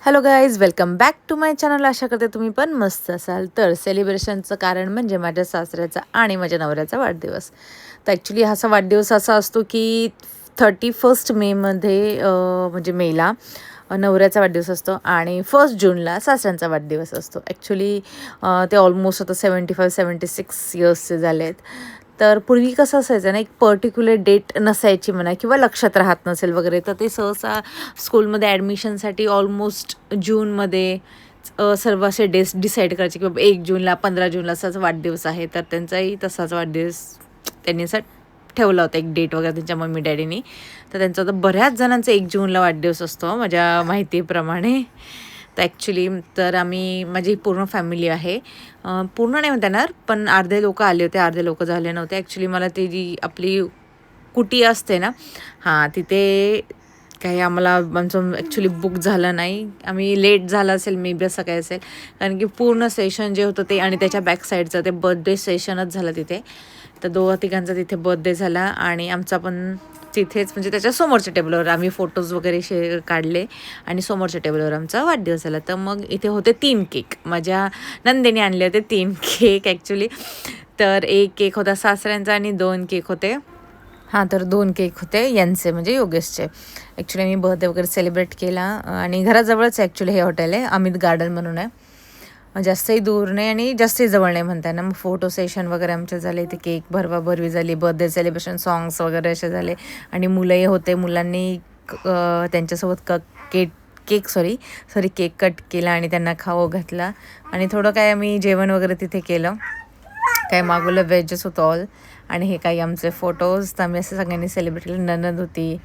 Hello guys, welcome back to my channel. आशा करते तुम्ही पण मस्त असाल. तर सेलिब्रेशनचं कारण म्हणजे माझ्या सासऱ्याचा आणि माझ्या नवऱ्याचा वाढदिवस. तर ॲक्च्युली हा वाढदिवस असा असतो की 31 मेमध्ये म्हणजे मेला नवऱ्याचा वाढदिवस असतो आणि 1 जूनला सासऱ्यांचा वाढदिवस असतो. ॲक्च्युली ते ऑलमोस्ट आता 75-76 इयर्सचे झाले आहेत. तर पूर्वी कसं असायचं ना, एक पर्टिक्युलर डेट नसायची म्हणा किंवा लक्षात राहत नसेल वगैरे, तर ते सहसा स्कूलमध्ये ॲडमिशनसाठी ऑलमोस्ट जूनमध्ये सर्व असे डिसाईड करायचे की बाबा 1 जूनला 15 जूनला असाच वाढदिवस आहे. तर त्यांचाही तसाच वाढदिवस त्यांनी असा ठेवला होता, एक डेट वगैरे त्यांच्या मम्मी डॅडीनी. तर त्यांचा तर बऱ्याच जणांचा 1 जूनला वाढदिवस असतो माझ्या माहितीप्रमाणे. तर ॲक्च्युली तर माझी पूर्ण फॅमिली आहे. पूर्ण नाही म्हणता येणार, पण अर्धे लोक आले होते, अर्धे लोक झाले नव्हते. ॲक्च्युली मला ती जी आपली कुटी असते ना, हां, तिथे काही आम्हाला आमचं ॲक्च्युली बुक झालं नाही. आम्ही लेट झालं असेल, मे बी असं काय असेल. कारण की पूर्ण सेशन जे होतं ते आणि त्याच्या बॅक साईडचं ते बर्थडे सेशनच झालं तिथे. तर दोघा-तिघांचा तिथे बर्थडे झाला आणि आमचा पण तिथेच, म्हणजे त्याच्या समोरच्या टेबलवर आम्ही फोटोज वगैरे काढले आणि समोरच्या टेबलवर आमचा वाढदिवस झाला. तर मग इथे होते 3 केक. माझ्या नंदेने आणले होते 3 केक ॲक्च्युली. तर 1 केक होता सासऱ्यांचा आणि 2 केक होते, हां, तर 2 केक होते यांचे, म्हणजे योगेशचे. ॲक्च्युली मी बर्थडे वगैरे सेलिब्रेट केला आणि घराजवळच ॲक्च्युली हे हॉटेल आहे, अमित गार्डन म्हणून आहे. जास्तही दूर नाही आणि जास्तही जवळ नाही म्हणता येणार. मग फोटो सेशन वगैरे आमचे झाले, ते केक भरवाभरवी झाली, बर्थडे सेलिब्रेशन सॉंग्स वगैरे असे झाले आणि मुलंही होते. मुलांनी त्यांच्यासोबत केक कट केला आणि त्यांना खाऊ घातला आणि थोडं काय आम्ही जेवण वगैरे तिथे केलं. काय मागवलं, व्हेजच होतं ऑल. आणि हे काही आमचे फोटोज तर आम्ही असं सगळ्यांनी सेलिब्रेट केलं. नणंद होती,